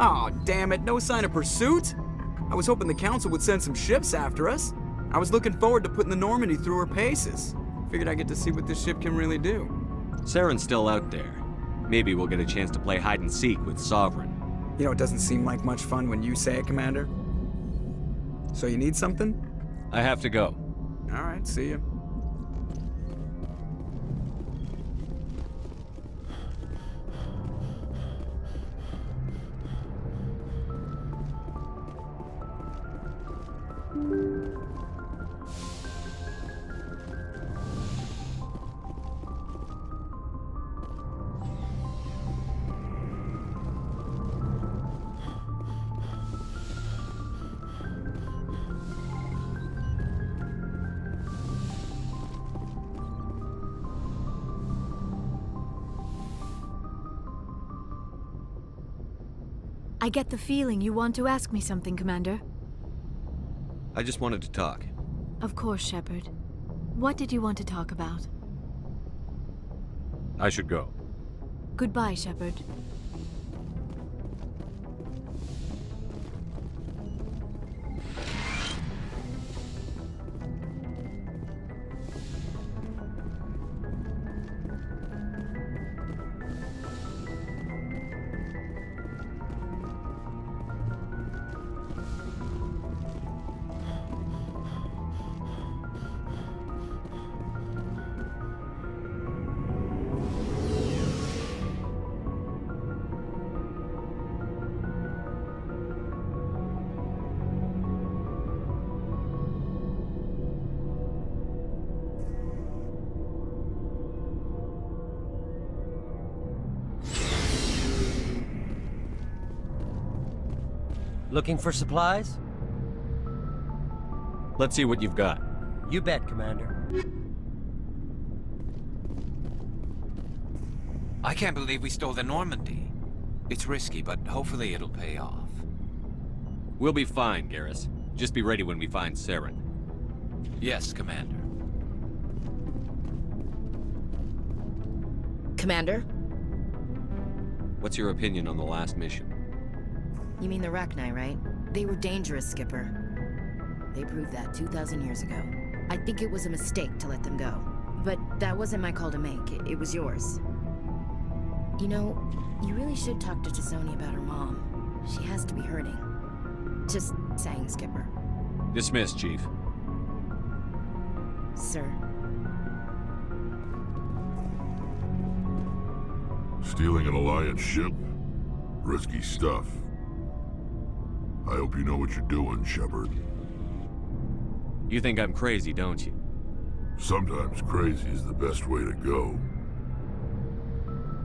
Aw, damn it, no sign of pursuit? I was hoping the Council would send some ships after us. I was looking forward to putting the Normandy through her paces. Figured I'd get to see what this ship can really do. Saren's still out there. Maybe we'll get a chance to play hide and seek with Sovereign. You know, it doesn't seem like much fun when you say it, Commander. So you need something? I have to go. Alright, see ya. I get the feeling you want to ask me something, Commander. I just wanted to talk. Of course, Shepard. What did you want to talk about? I should go. Goodbye, Shepard. Looking for supplies? Let's see what you've got. You bet, Commander. I can't believe we stole the Normandy. It's risky, but hopefully it'll pay off. We'll be fine, Garrus. Just be ready when we find Saren. Yes, Commander. Commander? What's your opinion on the last mission? You mean the Rachni, right? They were dangerous, Skipper. They proved that 2,000 years ago. I think it was a mistake to let them go. But that wasn't my call to make. It was yours. You know, you really should talk to T'Soni about her mom. She has to be hurting. Just saying, Skipper. Dismissed, Chief. Sir. Stealing an Alliance ship? Risky stuff. I hope you know what you're doing, Shepard. You think I'm crazy, don't you? Sometimes crazy is the best way to go.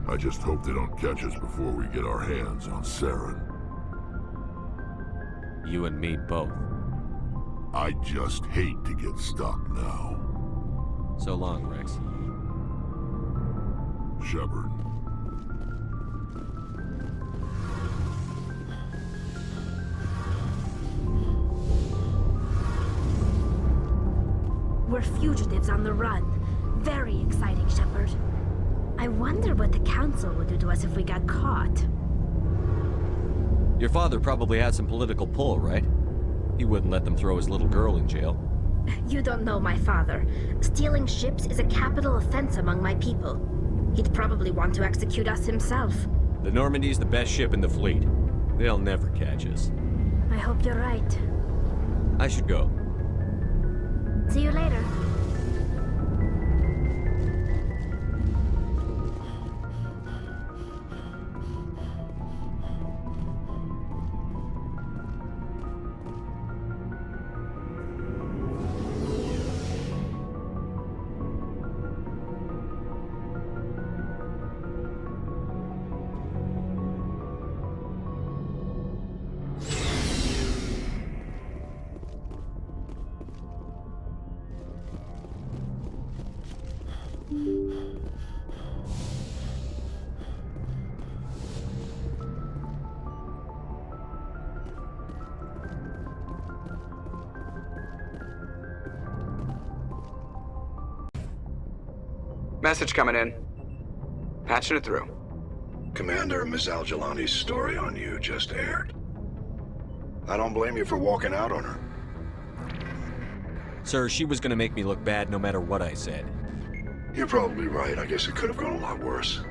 I just hope they don't catch us before we get our hands on Saren. You and me both. I just hate to get stuck now. So long, Rex. Shepard. We're fugitives on the run. Very exciting, Shepard. I wonder what the Council would do to us if we got caught. Your father probably had some political pull, right? He wouldn't let them throw his little girl in jail. You don't know my father. Stealing ships is a capital offense among my people. He'd probably want to execute us himself. The Normandy's the best ship in the fleet. They'll never catch us. I hope you're right. I should go. See you later. Message coming in. Patching it through. Commander, Miss Al-Jalani's story on you just aired. I don't blame you for walking out on her. Sir, she was gonna make me look bad no matter what I said. You're probably right. I guess it could have gone a lot worse.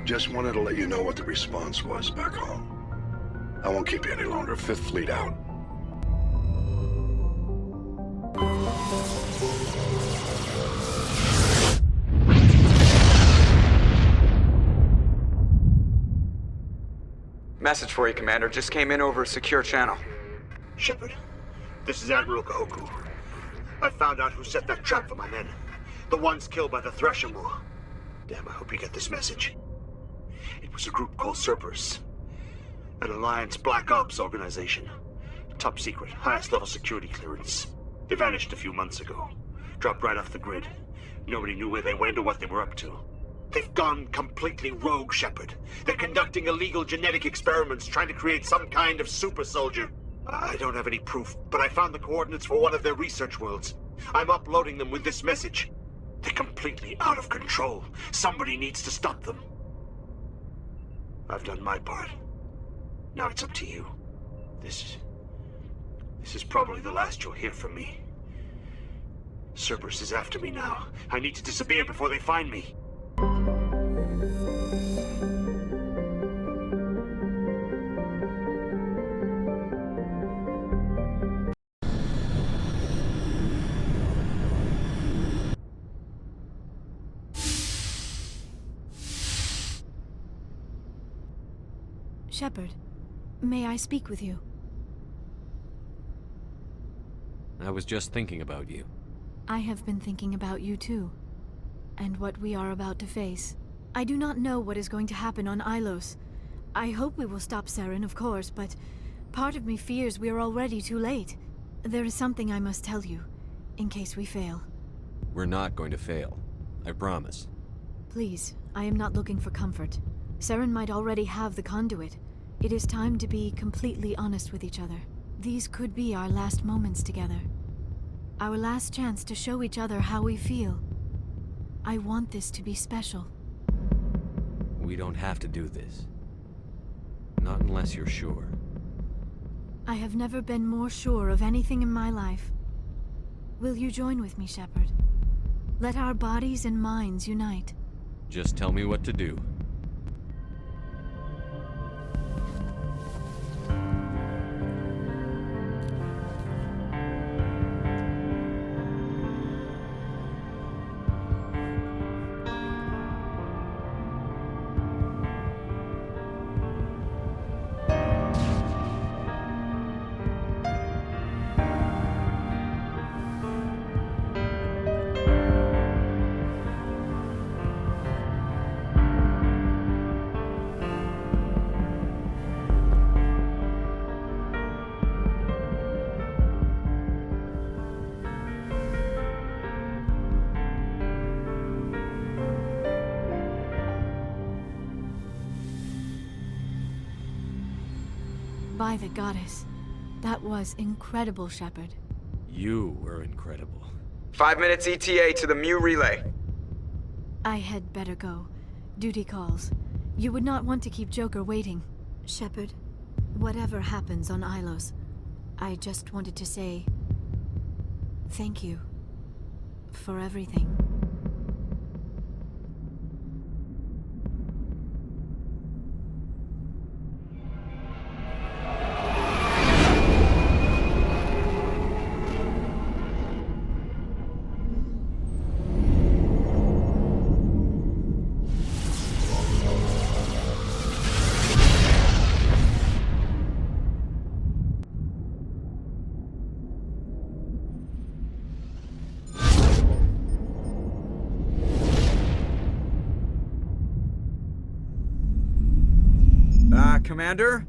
Just wanted to let you know what the response was back home. I won't keep you any longer. Fifth Fleet out. Message for you, Commander. Just came in over a secure channel. Shepard, this is Admiral Kahoku. I found out who set that trap for my men. The ones killed by the Thresher War. Damn, I hope you get this message. It was a group called Cerberus. An Alliance Black Ops organization. Top secret, highest level security clearance. They vanished a few months ago. Dropped right off the grid. Nobody knew where they went or what they were up to. They've gone completely rogue, Shepard. They're conducting illegal genetic experiments, trying to create some kind of super soldier. I don't have any proof, but I found the coordinates for one of their research worlds. I'm uploading them with this message. They're completely out of control. Somebody needs to stop them. I've done my part. Now it's up to you. This is probably the last you'll hear from me. Cerberus is after me now. I need to disappear before they find me. Shepard, may I speak with you? I was just thinking about you. I have been thinking about you too, and what we are about to face. I do not know what is going to happen on Illos. I hope we will stop Saren, of course, but part of me fears we are already too late. There is something I must tell you, in case we fail. We're not going to fail. I promise. Please, I am not looking for comfort. Saren might already have the conduit. It is time to be completely honest with each other. These could be our last moments together. Our last chance to show each other how we feel. I want this to be special. We don't have to do this. Not unless you're sure. I have never been more sure of anything in my life. Will you join with me, Shepard? Let our bodies and minds unite. Just tell me what to do. By the goddess. That was incredible, Shepard. You were incredible. 5 minutes ETA to the Mu relay. I had better go. Duty calls. You would not want to keep Joker waiting. Shepard, whatever happens on Illos, I just wanted to say thank you for everything. Commander?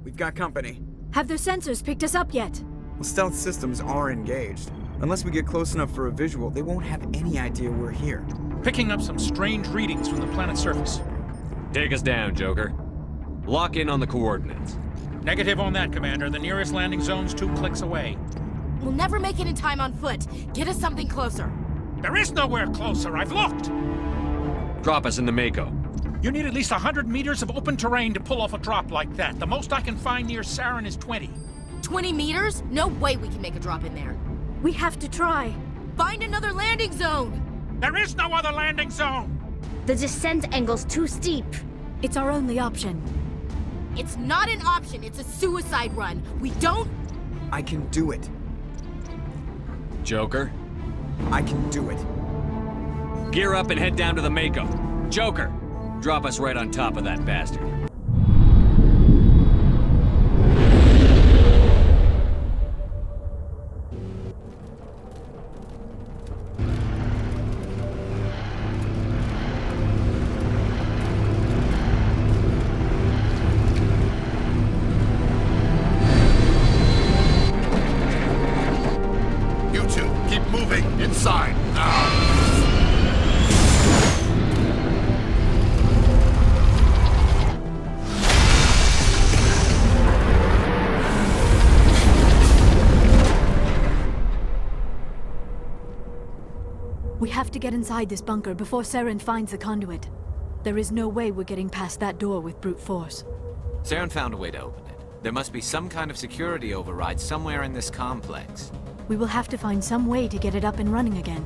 We've got company. Have their sensors picked us up yet? Well, stealth systems are engaged. Unless we get close enough for a visual, they won't have any idea we're here. Picking up some strange readings from the planet's surface. Take us down, Joker. Lock in on the coordinates. Negative on that, Commander. The nearest landing zone's 2 clicks away. We'll never make it in time on foot. Get us something closer. There is nowhere closer. I've looked. Drop us in the Mako. You need at least 100 meters of open terrain to pull off a drop like that. The most I can find near Saren is 20. 20 meters? No way we can make a drop in there. We have to try. Find another landing zone! There is no other landing zone! The descent angle's too steep. It's our only option. It's not an option, it's a suicide run. We don't... I can do it. Joker, I can do it. gear up and head down to the Mako. Joker, drop us right on top of that bastard. Inside, now! We have to get inside this bunker before Saren finds the conduit. There is no way we're getting past that door with brute force. Saren found a way to open it. There must be some kind of security override somewhere in this complex. We will have to find some way to get it up and running again.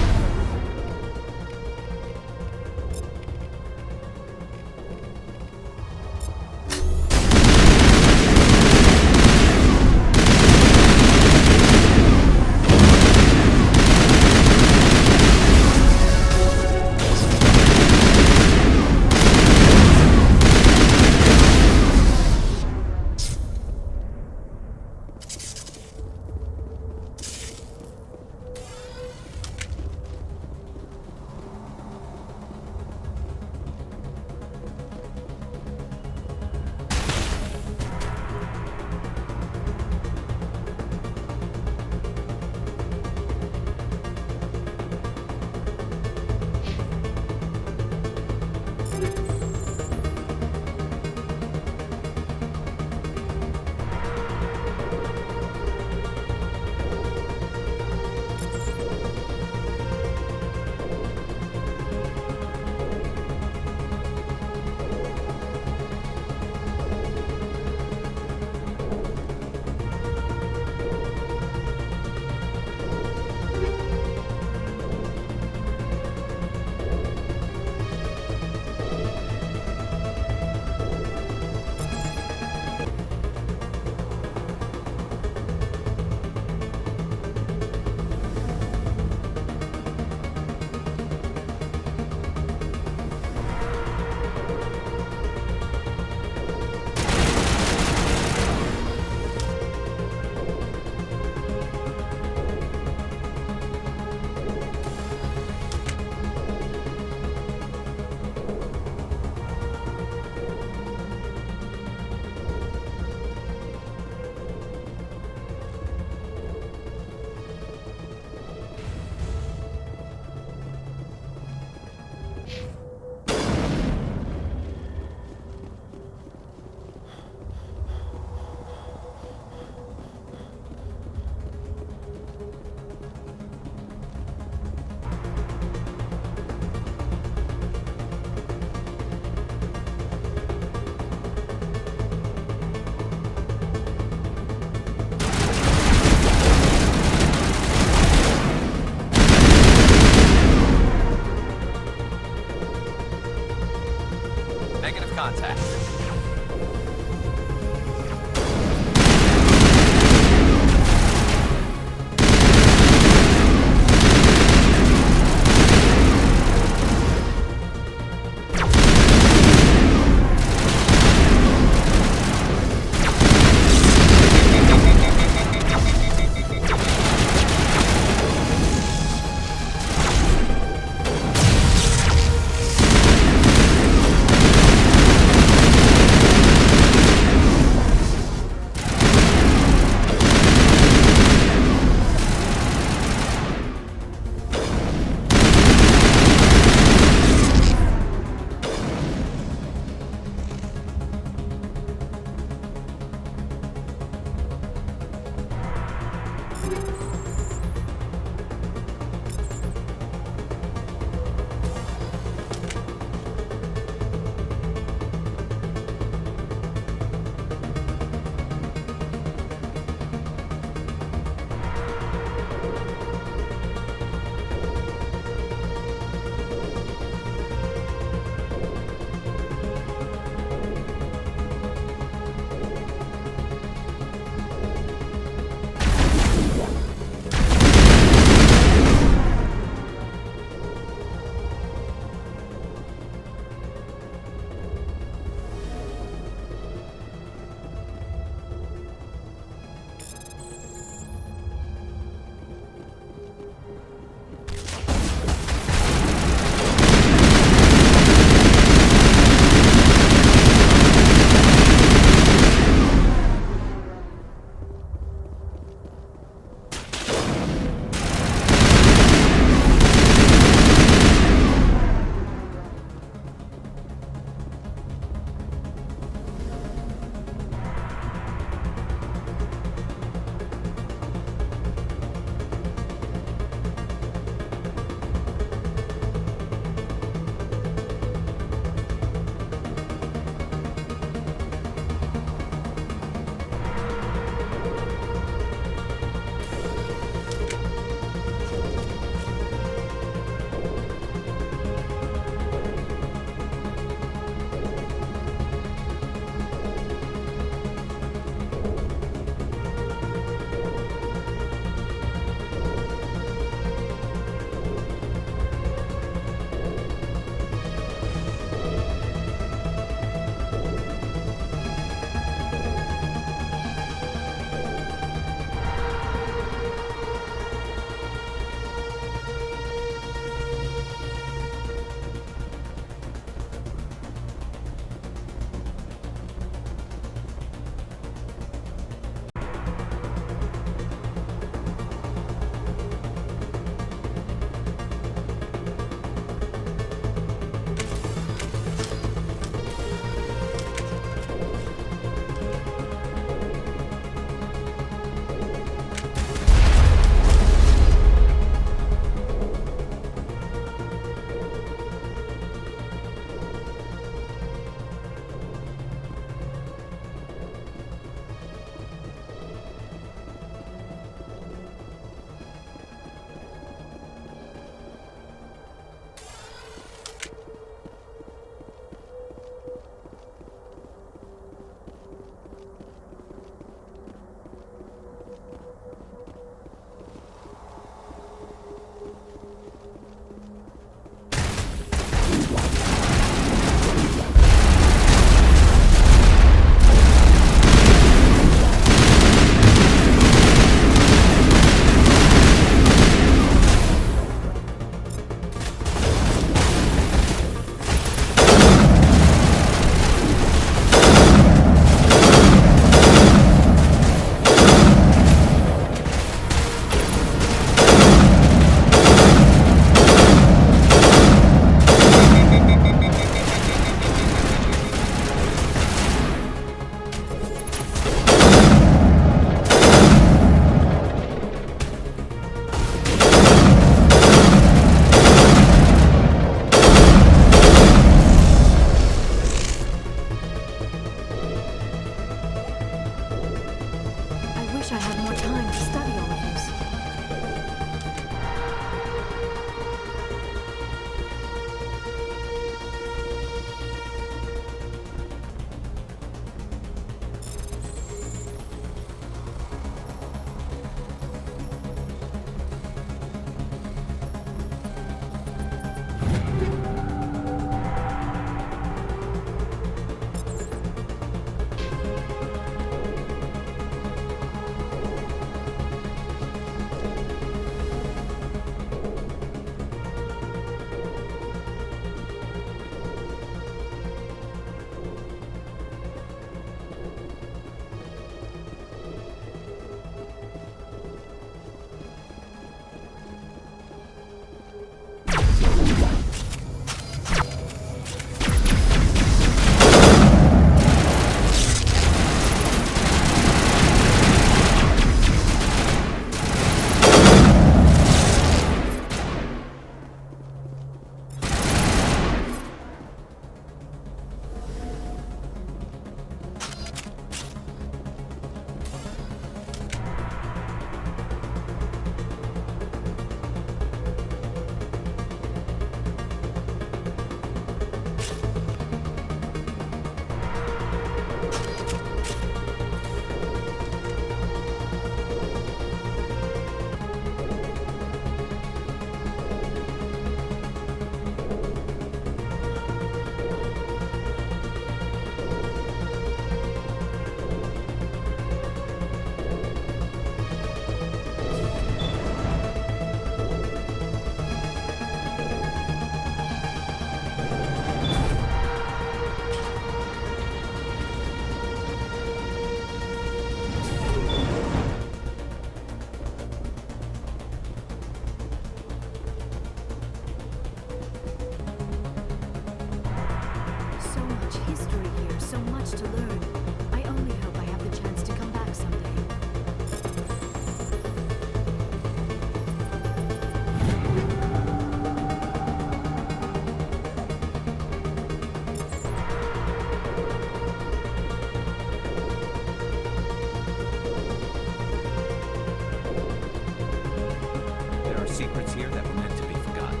secrets here that were meant to be forgotten.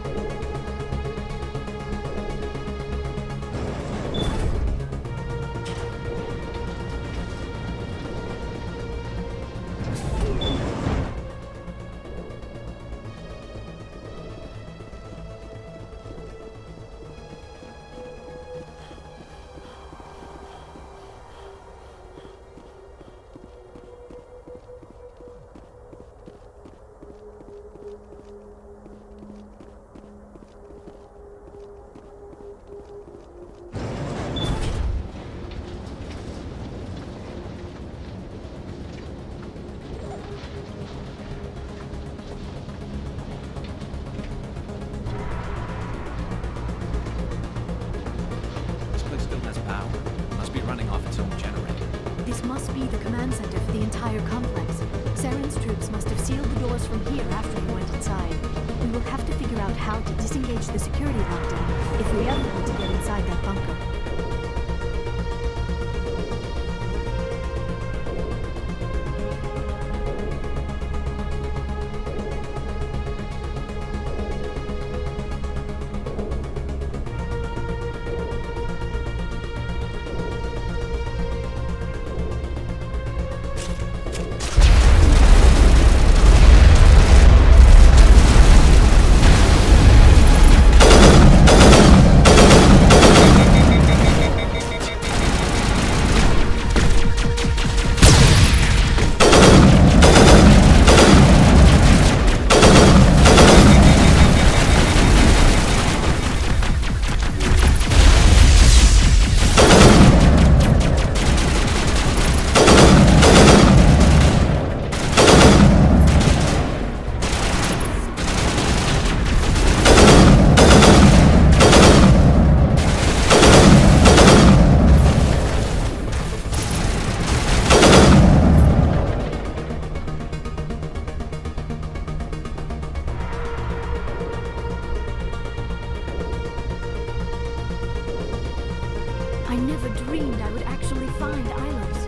This must be the command center for the entire complex. Saren's troops must have sealed the doors from here after we went inside. We will have to figure out how to disengage the security lockdown if we ever want to get inside that bunker. I never dreamed I would actually find Illos.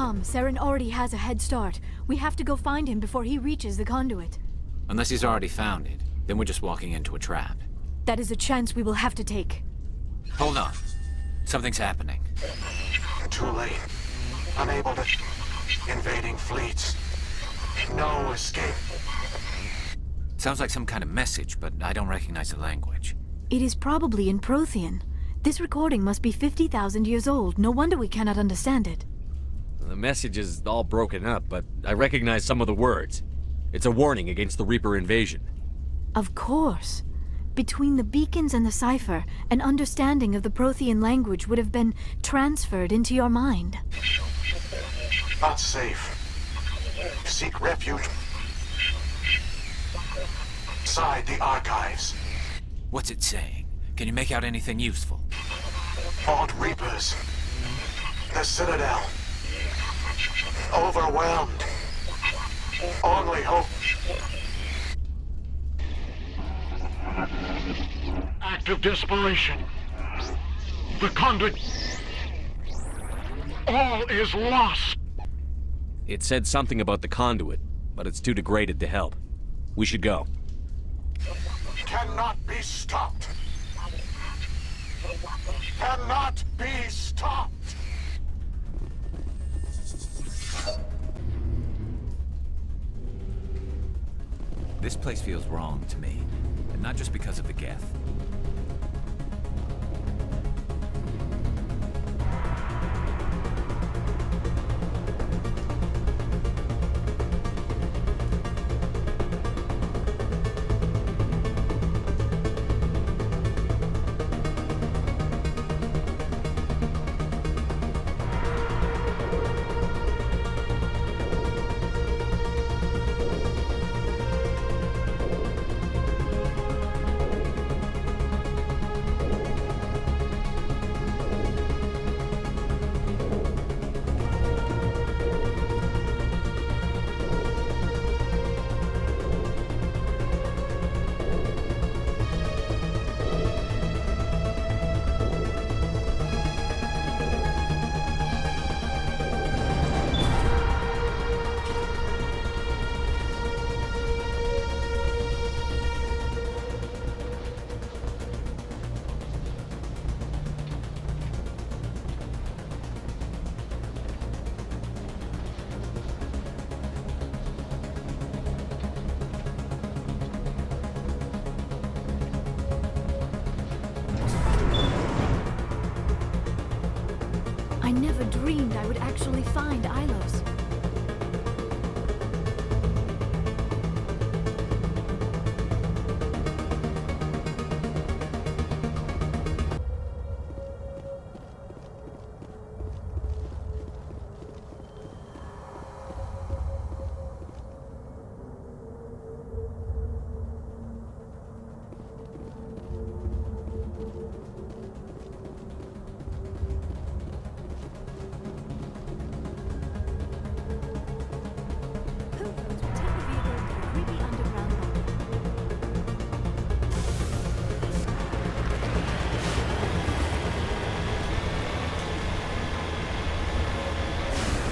Tom, Saren already has a head start. We have to go find him before he reaches the conduit. Unless he's already found it, then we're just walking into a trap. That is a chance we will have to take. Hold on. Something's happening. Too late. Unable to... Invading fleets. No escape. Sounds like some kind of message, but I don't recognize the language. It is probably in Prothean. This recording must be 50,000 years old. No wonder we cannot understand it. The message is all broken up, but I recognize some of the words. It's a warning against the Reaper invasion. Of course. Between the beacons and the cipher, an understanding of the Prothean language would have been transferred into your mind. Not safe. Seek refuge. Inside the archives. What's it saying? Can you make out anything useful? Fought Reapers. The Citadel. Overwhelmed. Only hope. Act of desperation. The conduit. All is lost. It said something about the conduit, but it's too degraded to help. We should go. Cannot be stopped. Cannot be stopped. This place feels wrong to me, and not just because of the Geth. I never dreamed I would actually find Illos.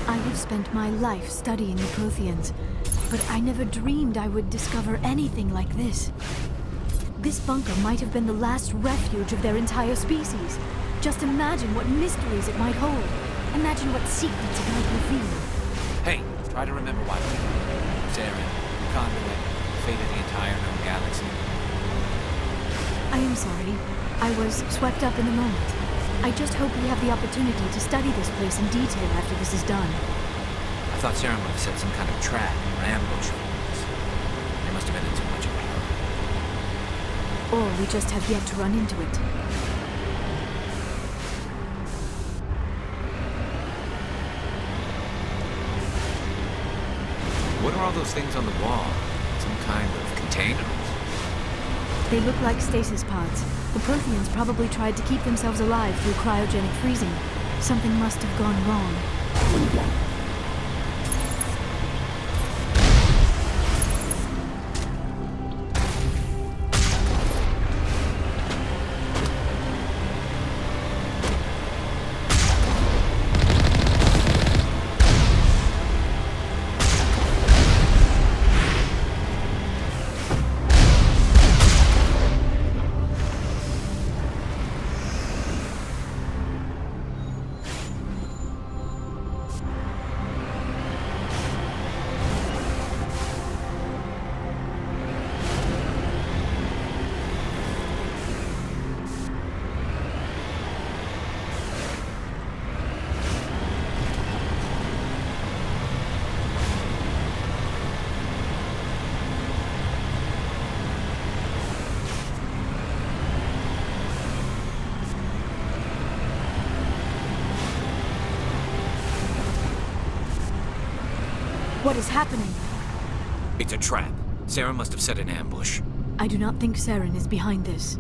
I have spent my life studying the Protheans, but I never dreamed I would discover anything like this. This bunker might have been the last refuge of their entire species. Just imagine what mysteries it might hold. Imagine what secrets it might reveal. Hey, try to remember why we're here. Saren, the conduit, the fate of the entire known galaxy. I am sorry. I was swept up in the moment. I just hope we have the opportunity to study this place in detail after this is done. I thought Saren would have set some kind of trap or ambush for us. They must have been in too much of a hurry. Or we just have yet to run into it. What are all those things on the wall? Some kind of containers? They look like stasis pods. The Protheans probably tried to keep themselves alive through cryogenic freezing. Something must have gone wrong. What is happening? It's a trap. Sarah must have set an ambush. I do not think Saren is behind this.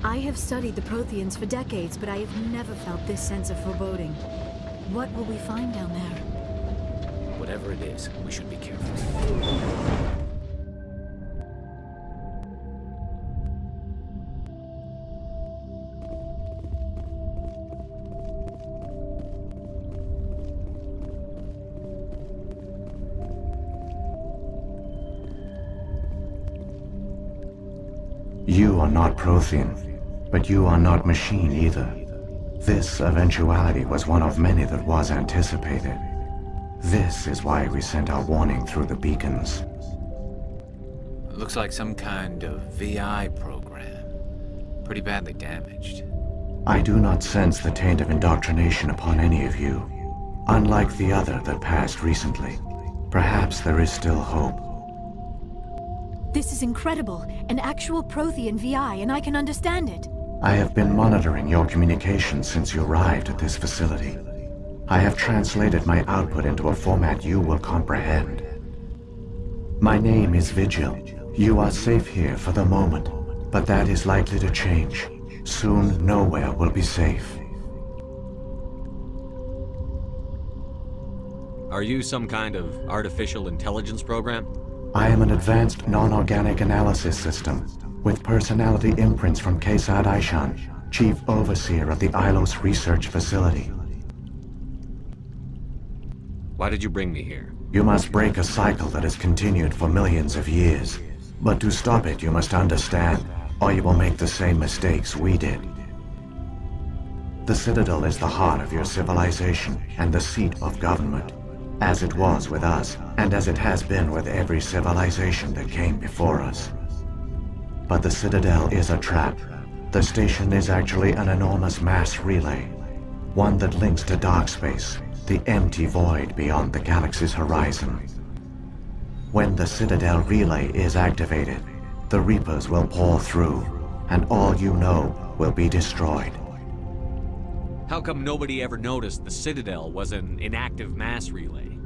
I have studied the Protheans for decades, but I have never felt this sense of foreboding. What will we find down there? Whatever it is, we should be careful. You are not Prothean, but you are not machine either. This eventuality was one of many that was anticipated. This is why we sent our warning through the beacons. Looks like some kind of VI program. Pretty badly damaged. I do not sense the taint of indoctrination upon any of you. Unlike the other that passed recently, perhaps there is still hope. This is incredible. An actual Prothean VI, and I can understand it. I have been monitoring your communications since you arrived at this facility. I have translated my output into a format you will comprehend. My name is Vigil. You are safe here for the moment, but that is likely to change. Soon, nowhere will be safe. Are you some kind of artificial intelligence program? I am an advanced non-organic analysis system, with personality imprints from Kesad Aishan, Chief Overseer of the Illos Research Facility. Why did you bring me here? You must break a cycle that has continued for millions of years. But to stop it, you must understand, or you will make the same mistakes we did. The Citadel is the heart of your civilization and the seat of government, as it was with us, and as it has been with every civilization that came before us. But the Citadel is a trap. The station is actually an enormous mass relay, one that links to dark space, the empty void beyond the galaxy's horizon. When the Citadel relay is activated, the Reapers will pour through, and all you know will be destroyed. How come nobody ever noticed the Citadel was an inactive mass relay?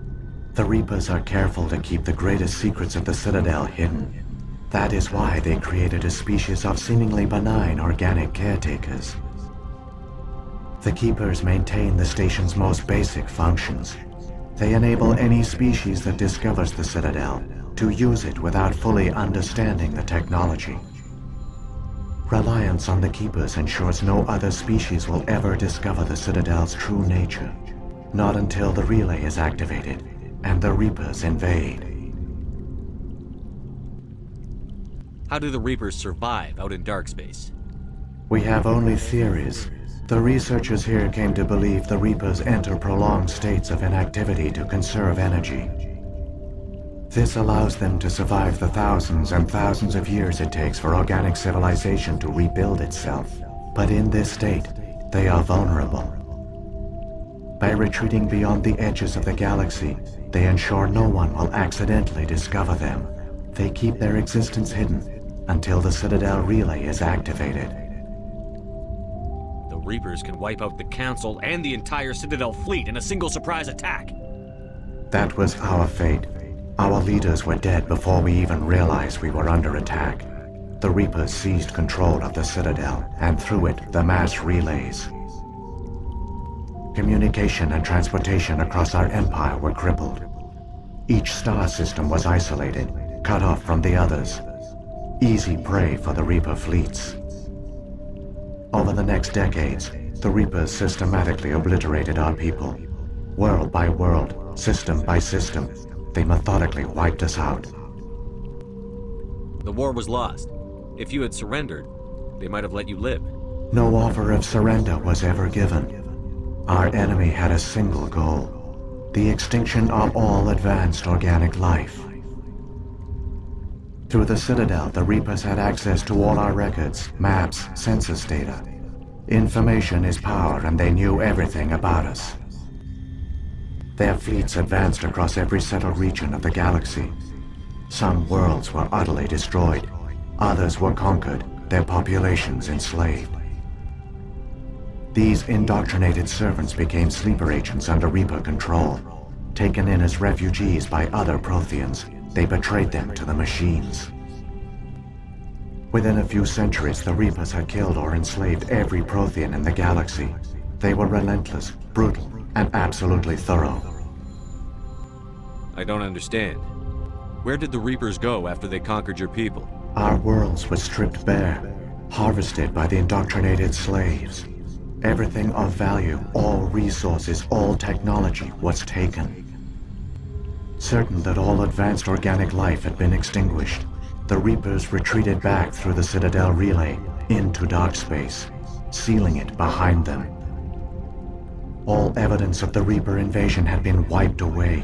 The Reapers are careful to keep the greatest secrets of the Citadel hidden. That is why they created a species of seemingly benign organic caretakers. The Keepers maintain the station's most basic functions. They enable any species that discovers the Citadel to use it without fully understanding the technology. Reliance on the Keepers ensures no other species will ever discover the Citadel's true nature, not until the relay is activated and the Reapers invade. How do the Reapers survive out in dark space? We have only theories. The researchers here came to believe the Reapers enter prolonged states of inactivity to conserve energy. This allows them to survive the thousands and thousands of years it takes for organic civilization to rebuild itself. But in this state, they are vulnerable. By retreating beyond the edges of the galaxy, they ensure no one will accidentally discover them. They keep their existence hidden until the Citadel relay is activated. The Reapers can wipe out the Council and the entire Citadel fleet in a single surprise attack. That was our fate. Our leaders were dead before we even realized we were under attack. The Reapers seized control of the Citadel, and through it, the mass relays. Communication and transportation across our empire were crippled. Each star system was isolated, cut off from the others. Easy prey for the Reaper fleets. Over the next decades, the Reapers systematically obliterated our people. World by world, system by system, they methodically wiped us out. The war was lost. If you had surrendered, they might have let you live. No offer of surrender was ever given. Our enemy had a single goal: the extinction of all advanced organic life. To Through the Citadel, the Reapers had access to all our records, maps, census data. Information is power, and they knew everything about us. Their fleets advanced across every settled region of the galaxy. Some worlds were utterly destroyed. Others were conquered, their populations enslaved. These indoctrinated servants became sleeper agents under Reaper control. Taken in as refugees by other Protheans, they betrayed them to the machines. Within a few centuries, the Reapers had killed or enslaved every Prothean in the galaxy. They were relentless, brutal, and absolutely thorough. I don't understand. Where did the Reapers go after they conquered your people? Our worlds were stripped bare, harvested by the indoctrinated slaves. Everything of value, all resources, all technology was taken. Certain that all advanced organic life had been extinguished, the Reapers retreated back through the Citadel relay into dark space, sealing it behind them. All evidence of the Reaper invasion had been wiped away.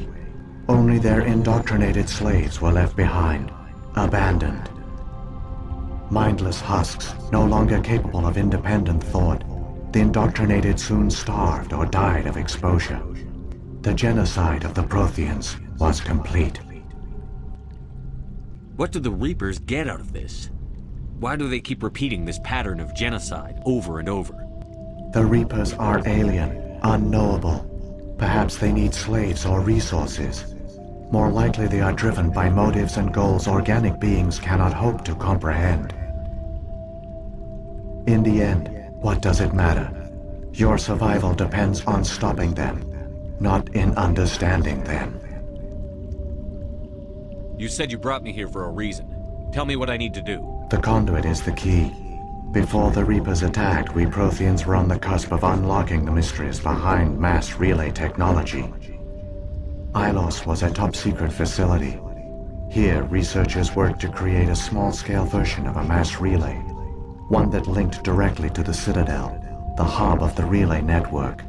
Only their indoctrinated slaves were left behind, abandoned. Mindless husks, no longer capable of independent thought, the indoctrinated soon starved or died of exposure. The genocide of the Protheans was complete. What do the Reapers get out of this? Why do they keep repeating this pattern of genocide over and over? The Reapers are alien, unknowable. Perhaps they need slaves or resources. More likely they are driven by motives and goals organic beings cannot hope to comprehend. In the end, what does it matter? Your survival depends on stopping them, not in understanding them. You said you brought me here for a reason. Tell me what I need to do. The conduit is the key. Before the Reapers attacked, we Protheans were on the cusp of unlocking the mysteries behind mass relay technology. Illos was a top-secret facility. Here, researchers worked to create a small-scale version of a mass relay, one that linked directly to the Citadel, the hub of the relay network.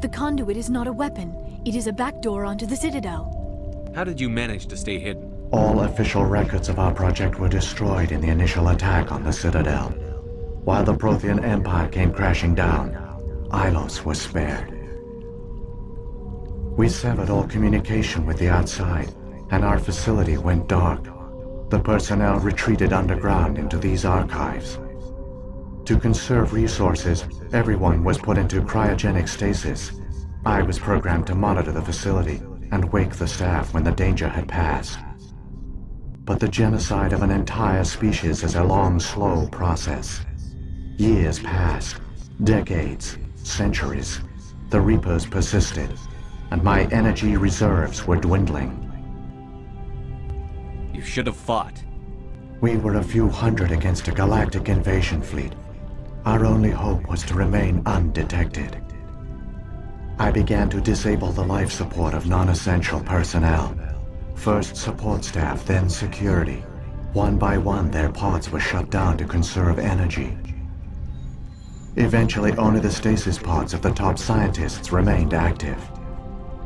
The conduit is not a weapon. It is a backdoor onto the Citadel. How did you manage to stay hidden? All official records of our project were destroyed in the initial attack on the Citadel. While the Prothean Empire came crashing down, Illos was spared. We severed all communication with the outside, and our facility went dark. The personnel retreated underground into these archives. To conserve resources, everyone was put into cryogenic stasis. I was programmed to monitor the facility and wake the staff when the danger had passed. But the genocide of an entire species is a long, slow process. Years passed, decades, centuries. The Reapers persisted, and my energy reserves were dwindling. You should have fought. We were a few hundred against a galactic invasion fleet. Our only hope was to remain undetected. I began to disable the life support of non-essential personnel. First support staff, then security. One by one, their pods were shut down to conserve energy. Eventually, only the stasis pods of the top scientists remained active.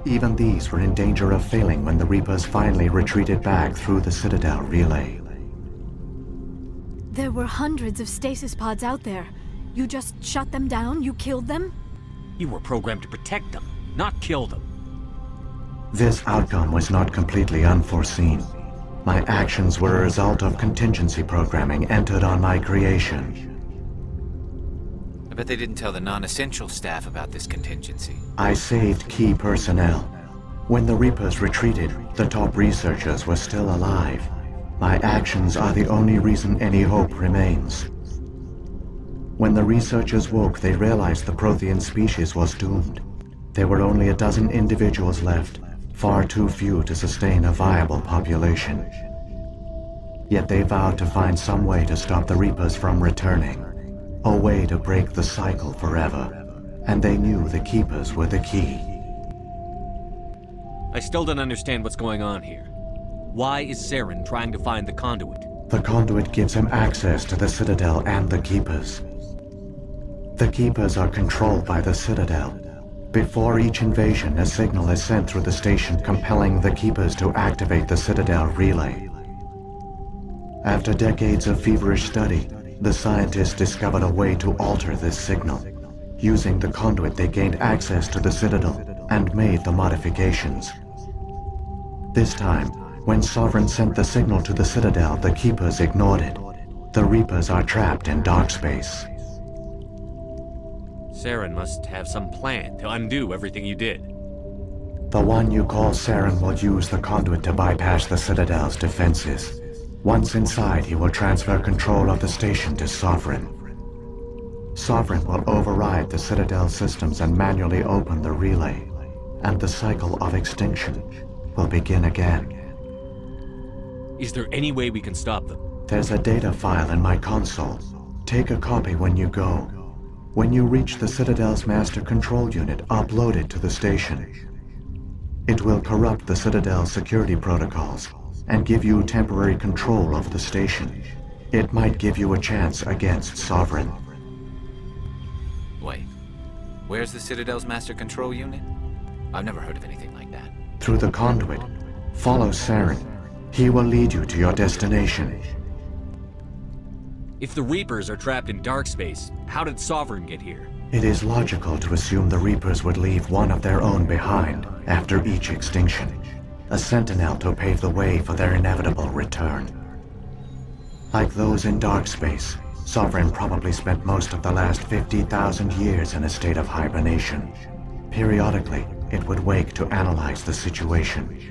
Even these were in danger of failing when the Reapers finally retreated back through the Citadel relay. There were hundreds of stasis pods out there. You just shut them down? You killed them? You were programmed to protect them, not kill them. This outcome was not completely unforeseen. My actions were a result of contingency programming entered on my creation. I bet they didn't tell the non-essential staff about this contingency. I saved key personnel. When the Reapers retreated, the top researchers were still alive. My actions are the only reason any hope remains. When the researchers woke, they realized the Prothean species was doomed. There were only a dozen individuals left, far too few to sustain a viable population. Yet they vowed to find some way to stop the Reapers from returning, a way to break the cycle forever, and they knew the Keepers were the key. I still don't understand what's going on here. Why is Saren trying to find the conduit? The conduit gives him access to the Citadel and the Keepers. The Keepers are controlled by the Citadel. Before each invasion, a signal is sent through the station compelling the Keepers to activate the Citadel relay. After decades of feverish study, the scientists discovered a way to alter this signal. Using the conduit, they gained access to the Citadel and made the modifications. This time, when Sovereign sent the signal to the Citadel, the Keepers ignored it. The Reapers are trapped in dark space. Saren must have some plan to undo everything you did. The one you call Saren will use the conduit to bypass the Citadel's defenses. Once inside, he will transfer control of the station to Sovereign. Sovereign will override the Citadel systems and manually open the relay, and the cycle of extinction will begin again. Is there any way we can stop them? There's a data file in my console. Take a copy when you go. When you reach the Citadel's master control unit, upload it to the station. It will corrupt the Citadel's security protocols and give you temporary control of the station. It might give you a chance against Sovereign. Wait, where's the Citadel's master control unit? I've never heard of anything like that. Through the conduit, follow Saren. He will lead you to your destination. If the Reapers are trapped in dark space, how did Sovereign get here? It is logical to assume the Reapers would leave one of their own behind after each extinction. A sentinel to pave the way for their inevitable return. Like those in dark space, Sovereign probably spent most of the last 50,000 years in a state of hibernation. Periodically, it would wake to analyze the situation.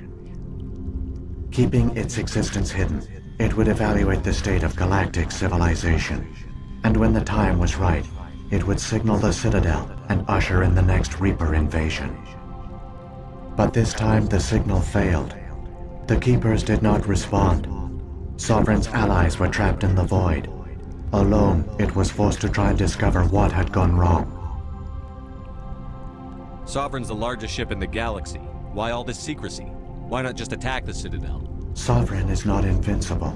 Keeping its existence hidden, it would evaluate the state of galactic civilization. And when the time was right, it would signal the Citadel and usher in the next Reaper invasion. But this time the signal failed. The Keepers did not respond. Sovereign's allies were trapped in the void. Alone, it was forced to try and discover what had gone wrong. Sovereign's the largest ship in the galaxy. Why all this secrecy? Why not just attack the Citadel? Sovereign is not invincible.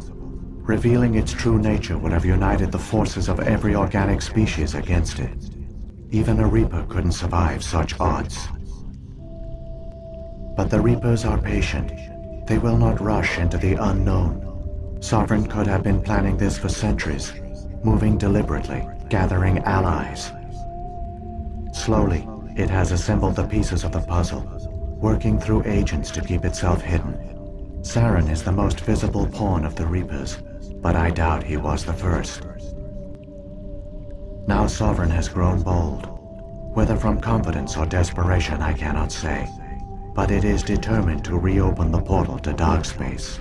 Revealing its true nature would have united the forces of every organic species against it. Even a Reaper couldn't survive such odds. But the Reapers are patient. They will not rush into the unknown. Sovereign could have been planning this for centuries, moving deliberately, gathering allies. Slowly, it has assembled the pieces of the puzzle, working through agents to keep itself hidden. Saren is the most visible pawn of the Reapers, but I doubt he was the first. Now Sovereign has grown bold. Whether from confidence or desperation, I cannot say. But it is determined to reopen the portal to dark space.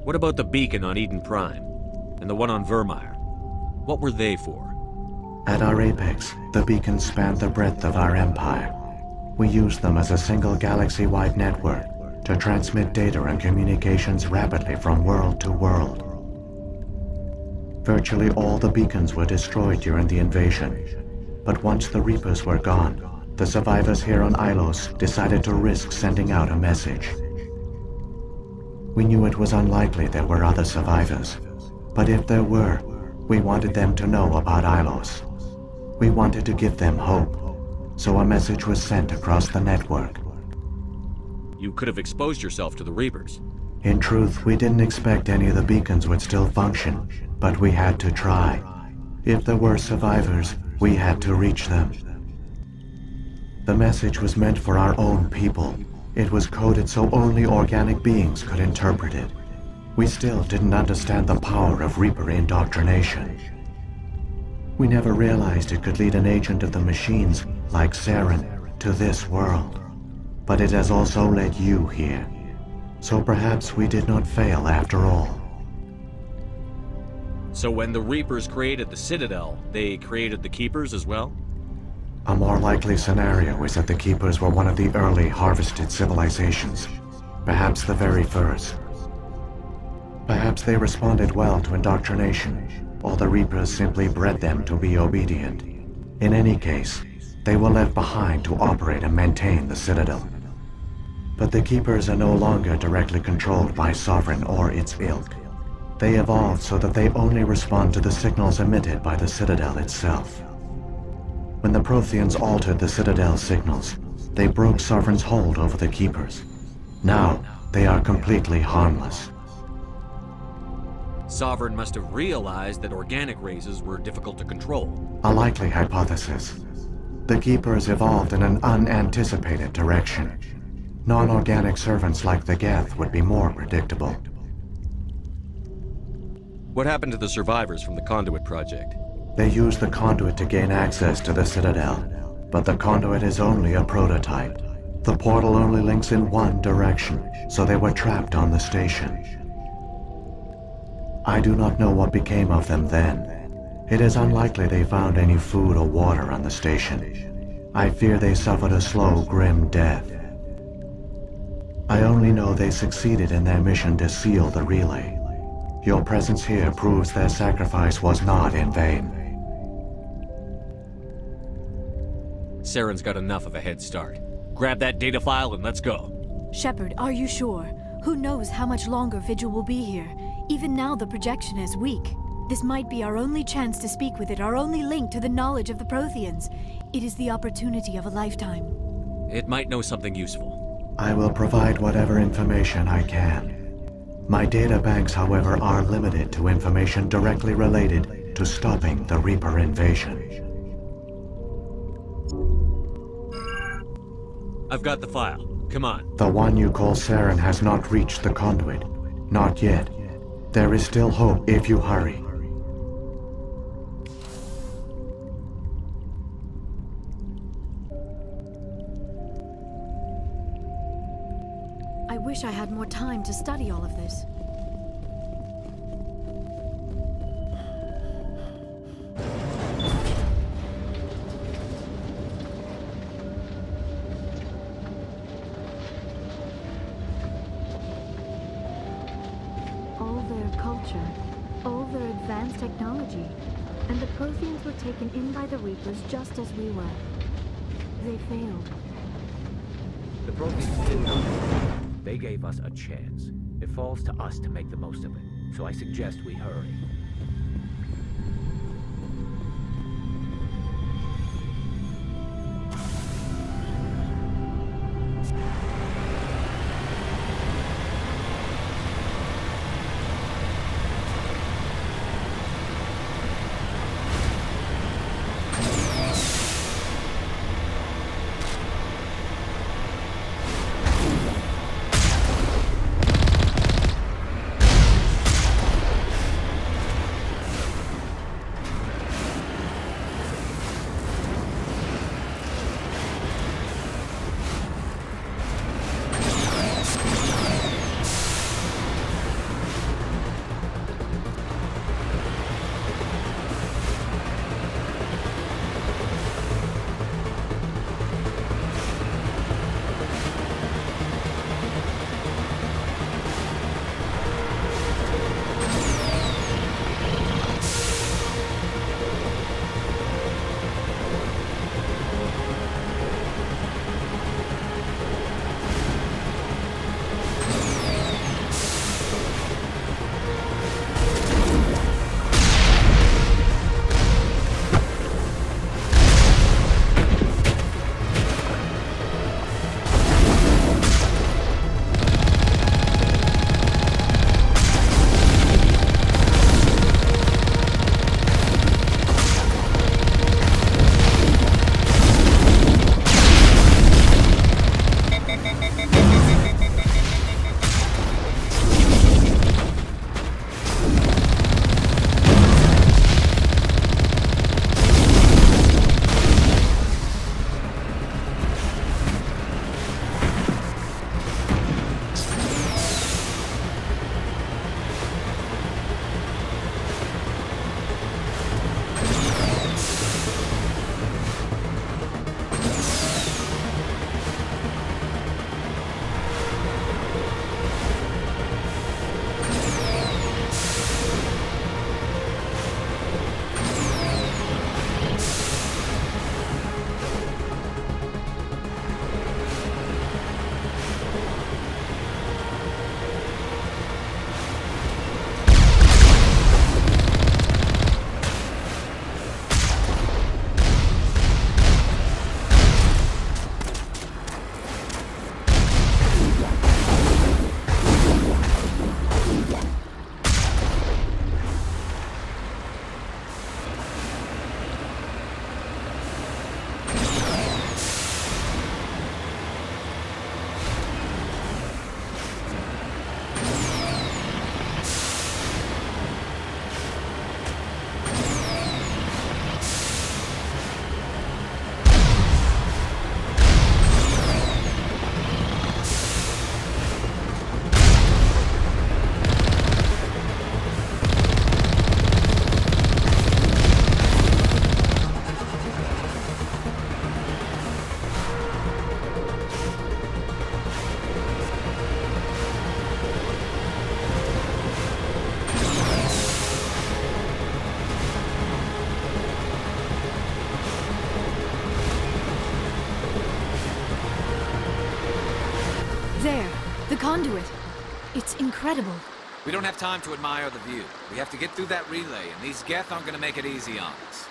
What about the beacon on Eden Prime? And the one on Vermeer? What were they for? At our apex, the beacons spanned the breadth of our empire. We used them as a single galaxy-wide network to transmit data and communications rapidly from world to world. Virtually all the beacons were destroyed during the invasion. But once the Reapers were gone, the survivors here on Illos decided to risk sending out a message. We knew it was unlikely there were other survivors, but if there were, we wanted them to know about Illos. We wanted to give them hope, so a message was sent across the network. You could have exposed yourself to the Reapers. In truth, we didn't expect any of the beacons would still function, but we had to try. If there were survivors, we had to reach them. The message was meant for our own people. It was coded so only organic beings could interpret it. We still didn't understand the power of Reaper indoctrination. We never realized it could lead an agent of the machines, like Saren, to this world. But it has also led you here. So perhaps we did not fail after all. So when the Reapers created the Citadel, they created the Keepers as well? A more likely scenario is that the Keepers were one of the early harvested civilizations. Perhaps the very first. Perhaps they responded well to indoctrination, or the Reapers simply bred them to be obedient. In any case, they were left behind to operate and maintain the Citadel. But the Keepers are no longer directly controlled by Sovereign or its ilk. They evolved so that they only respond to the signals emitted by the Citadel itself. When the Protheans altered the Citadel's signals, they broke Sovereign's hold over the Keepers. Now, they are completely harmless. Sovereign must have realized that organic races were difficult to control. A likely hypothesis. The Keepers evolved in an unanticipated direction. Non-organic servants like the Geth would be more predictable. What happened to the survivors from the Conduit project? They used the conduit to gain access to the Citadel, but the conduit is only a prototype. The portal only links in one direction, so they were trapped on the station. I do not know what became of them then. It is unlikely they found any food or water on the station. I fear they suffered a slow, grim death. I only know they succeeded in their mission to seal the relay. Your presence here proves their sacrifice was not in vain. Saren's got enough of a head start. Grab that data file and let's go. Shepard, are you sure? Who knows how much longer Vigil will be here? Even now the projection is weak. This might be our only chance to speak with it, our only link to the knowledge of the Protheans. It is the opportunity of a lifetime. It might know something useful. I will provide whatever information I can. My data banks, however, are limited to information directly related to stopping the Reaper invasion. I've got the file. Come on. The one you call Saren has not reached the conduit. Not yet. There is still hope if you hurry. I wish I had more time to study all of this. All their culture, all their advanced technology, and the Protheans were taken in by the Reapers just as we were. They failed. The Protheans did not. They gave us a chance. It falls to us to make the most of it, so I suggest we hurry. conduit. It's incredible. We don't have time to admire the view. We have to get through that relay, and these Geth aren't gonna make it easy on us.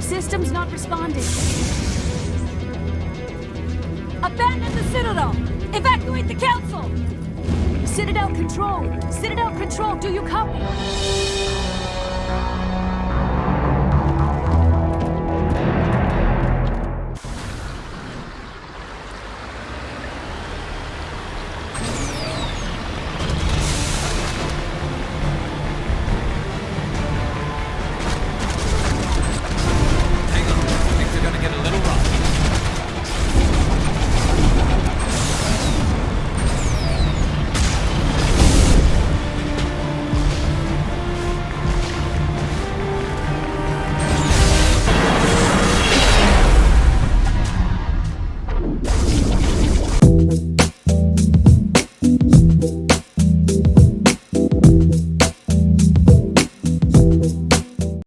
Systems not responding. Abandon the Citadel! Evacuate the Council! Citadel Control! Citadel Control, do you copy?